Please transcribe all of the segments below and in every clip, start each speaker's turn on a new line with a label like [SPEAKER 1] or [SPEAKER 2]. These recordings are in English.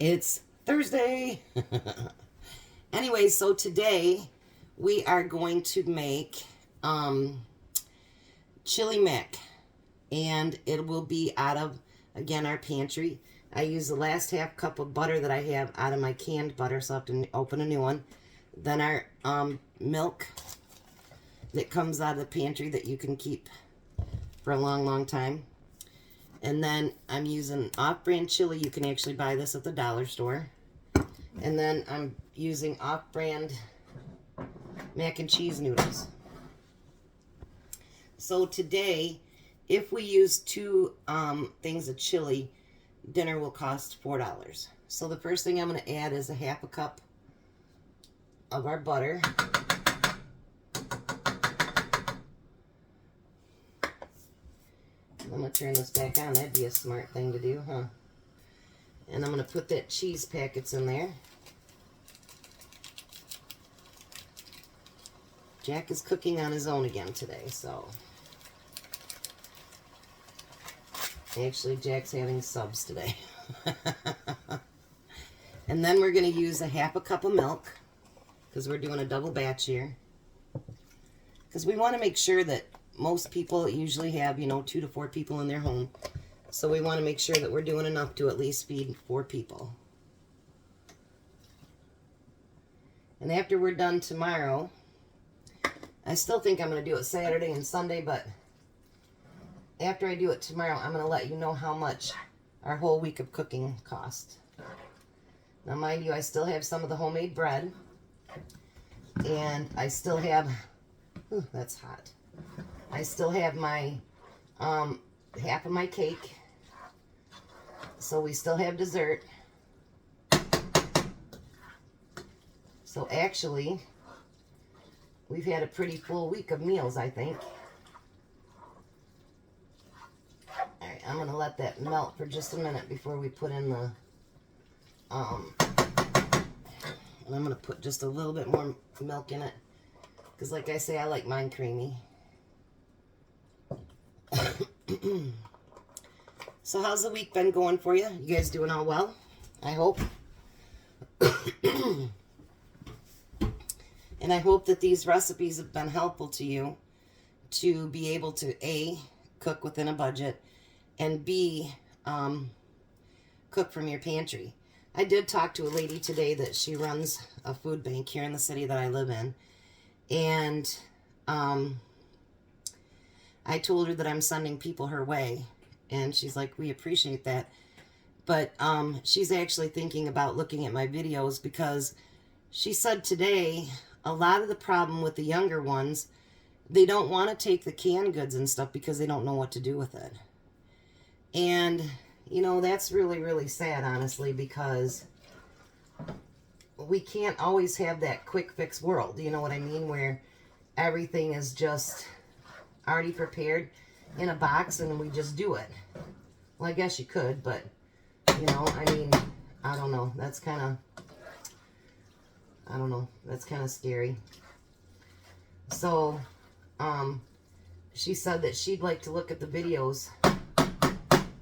[SPEAKER 1] It's Thursday. Anyway, so today we are going to make chili mac, and it will be out of, again, our pantry. I use the last half cup of butter that I have out of my canned butter, so I have to open a new one. Then our milk that comes out of the pantry that you can keep for a long, long time. And then I'm using off-brand chili. You can actually buy this at the dollar store. And then I'm using off-brand mac and cheese noodles. So today, if we use two things of chili, dinner will cost $4. So the first thing I'm going to add is a half a cup of our butter. I'm going to turn this back on. That'd be a smart thing to do, huh? And I'm going to put that cheese packets in there. Jack is cooking on his own again today, so. Actually, Jack's having subs today. And then we're going to use a half a cup of milk, because we're doing a double batch here. Because we want to make sure that most people usually have, 2 to 4 people in their home. So we want to make sure that we're doing enough to at least feed 4 people. And after we're done tomorrow, I still think I'm going to do it Saturday and Sunday, but after I do it tomorrow, I'm going to let you know how much our whole week of cooking cost. Now, mind you, I still have some of the homemade bread, and I still have, ooh, that's hot. I still have my half of my cake, so we still have dessert. So actually, we've had a pretty full week of meals, I think. Alright, I'm going to let that melt for just a minute before we put in the, and I'm going to put just a little bit more milk in it, because like I say, I like mine creamy. So how's the week been going for you? You guys doing all well? I hope. And I hope that these recipes have been helpful to you to be able to A, cook within a budget, and B, cook from your pantry. I did talk to a lady today that she runs a food bank here in the city that I live in, and I told her that I'm sending people her way, and she's like, we appreciate that. But she's actually thinking about looking at my videos, because she said today a lot of the problem with the younger ones, they don't want to take the canned goods and stuff because they don't know what to do with it. And, that's really, really sad, honestly, because we can't always have that quick fix world, you know what I mean, where everything is just already prepared in a box and we just do it. Well, I guess you could, but, I don't know. That's kind of, that's kind of scary. So, she said that she'd like to look at the videos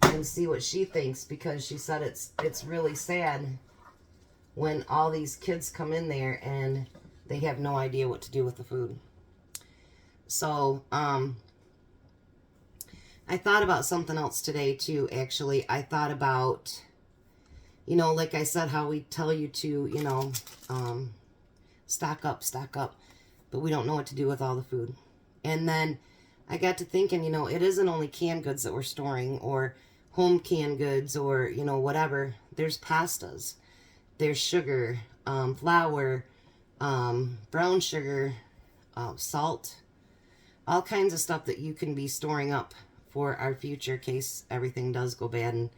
[SPEAKER 1] and see what she thinks, because she said it's really sad when all these kids come in there and they have no idea what to do with the food. So, I thought about something else today, too, actually. I thought about, like I said, how we tell you to, stock up, but we don't know what to do with all the food. And then I got to thinking, it isn't only canned goods that we're storing, or home canned goods, or, whatever. There's pastas, there's sugar, flour, brown sugar, salt, all kinds of stuff that you can be storing up for our future in case everything does go bad. And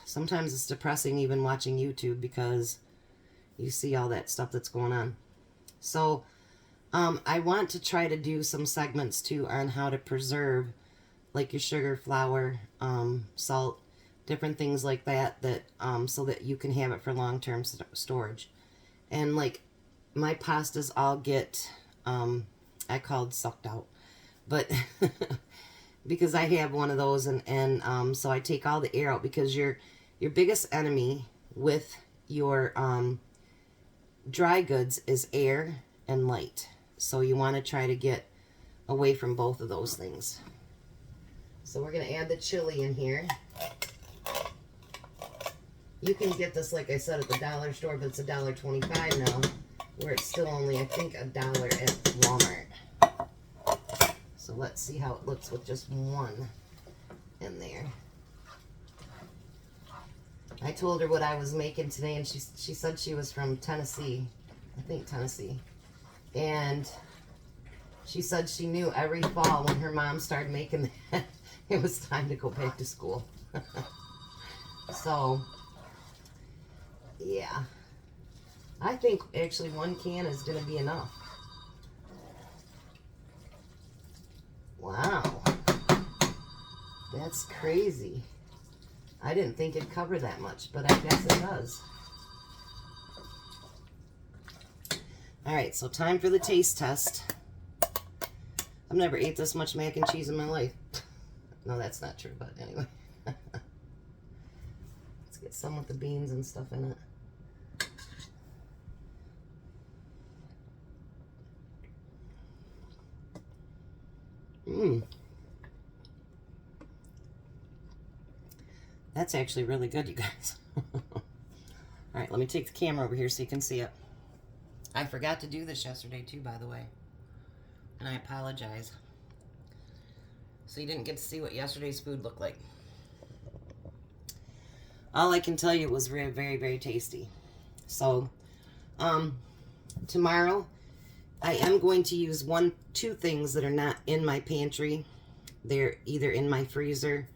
[SPEAKER 1] sometimes it's depressing even watching YouTube, because you see all that stuff that's going on. So I want to try to do some segments too on how to preserve, like your sugar, flour, salt, different things like that, so that you can have it for long-term storage. And like my pastas all get, I called sucked out, but because I have one of those, and so I take all the air out, because your biggest enemy with your dry goods is air and light. So you want to try to get away from both of those things. So we're going to add the chili in here. You can get this, like I said, at the dollar store, but it's $1.25 now, where it's still only, I think, $1 at Walmart. So let's see how it looks with just one in there. I told her what I was making today, and she said she was from Tennessee. I think Tennessee. And she said she knew every fall when her mom started making that, it was time to go back to school. So, yeah. I think actually one can is going to be enough. Wow. That's crazy. I didn't think it'd cover that much, but I guess it does. Alright, so time for the taste test. I've never ate this much mac and cheese in my life. No, that's not true, but anyway. Let's get some with the beans and stuff in it. That's actually really good, you guys. Alright, let me take the camera over here so you can see it. I forgot to do this yesterday too, by the way. And I apologize. So you didn't get to see what yesterday's food looked like. All I can tell you, it was very, very, very tasty. So, tomorrow, I am going to use two things that are not in my pantry. They're either in my freezer.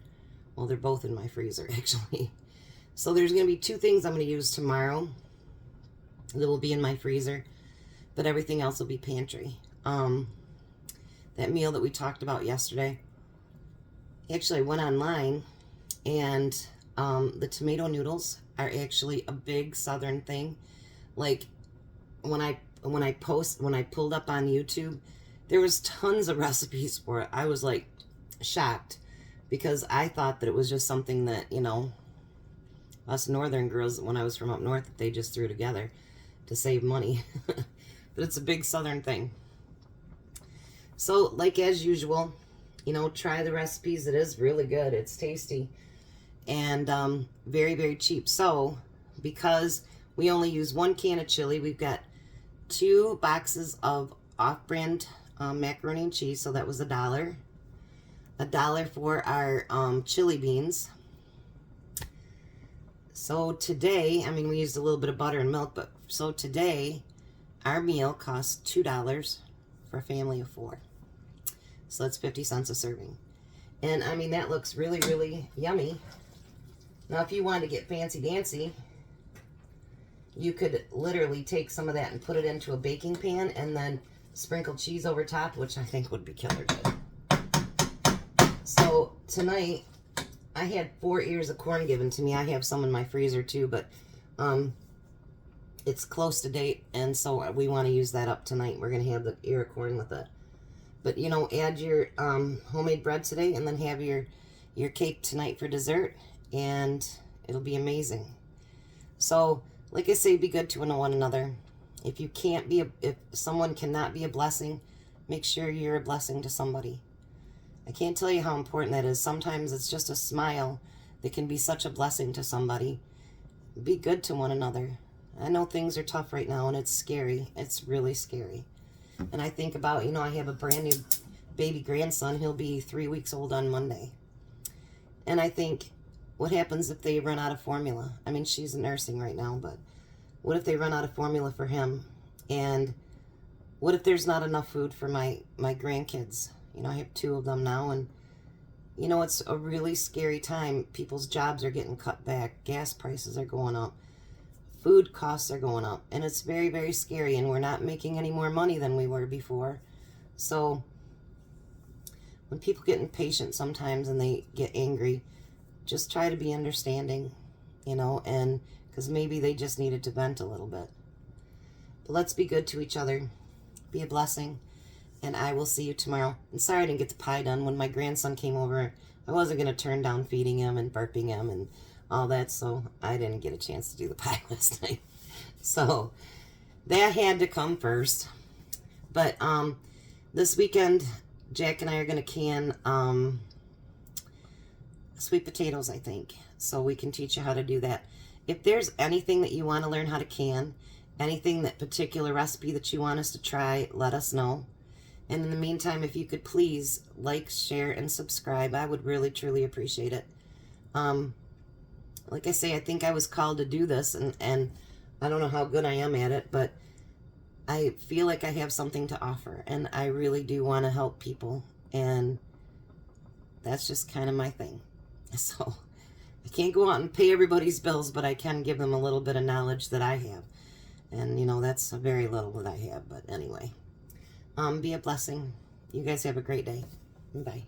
[SPEAKER 1] Well, they're both in my freezer, actually. So there's going to be two things I'm going to use tomorrow that will be in my freezer. But everything else will be pantry. That meal that we talked about yesterday. Actually, I went online, and the tomato noodles are actually a big southern thing. Like, when I pulled up on YouTube, there was tons of recipes for it. I was like shocked, because I thought that it was just something that, you know, us northern girls, when I was from up north, they just threw together to save money. But it's a big southern thing. So, like as usual, you know, try the recipes. It is really good. It's tasty. And very, very cheap. So, because we only use one can of chili, we've got 2 boxes of off-brand macaroni and cheese. So that was $1. $1 for our chili beans. So today, I mean, we used a little bit of butter and milk, but so today, our meal costs $2 for a family of 4. So that's 50 cents a serving. And I mean, that looks really, really yummy. Now, if you wanted to get fancy dancy, you could literally take some of that and put it into a baking pan and then sprinkle cheese over top, which I think would be killer good. So tonight, I had 4 ears of corn given to me. I have some in my freezer too, but it's close to date, and so we want to use that up tonight. We're going to have the ear of corn with it. But, you know, add your homemade bread today, and then have your cake tonight for dessert, and it'll be amazing. So, like I say, be good to one another. If you can't be, if someone cannot be a blessing, make sure you're a blessing to somebody. I can't tell you how important that is. Sometimes it's just a smile that can be such a blessing to somebody. Be good to one another. I know things are tough right now, and it's scary. It's really scary. And I think about, you know, I have a brand new baby grandson. He'll be 3 weeks old on Monday. And I think, what happens if they run out of formula? I mean, she's nursing right now, but what if they run out of formula for him? And what if there's not enough food for my grandkids? You know, I have 2 of them now, and, you know, it's a really scary time. People's jobs are getting cut back. Gas prices are going up. Food costs are going up, and it's very, very scary, and we're not making any more money than we were before. So when people get impatient sometimes and they get angry, just try to be understanding, you know, and because maybe they just needed to vent a little bit. But let's be good to each other. Be a blessing, and I will see you tomorrow. And sorry I didn't get the pie done. When my grandson came over, I wasn't going to turn down feeding him and burping him and all that, so I didn't get a chance to do the pie last night. So that had to come first. But this weekend, Jack and I are going to can sweet potatoes, I think. So we can teach you how to do that. If there's anything that you want to learn how to can, anything, that particular recipe that you want us to try, let us know. And in the meantime, if you could please like, share, and subscribe, I would really, truly appreciate it. Like I say, I think I was called to do this, and I don't know how good I am at it, but I feel like I have something to offer, and I really do want to help people, and that's just kind of my thing. So I can't go out and pay everybody's bills, but I can give them a little bit of knowledge that I have. And, you know, that's a very little that I have. But anyway, be a blessing. You guys have a great day. Bye.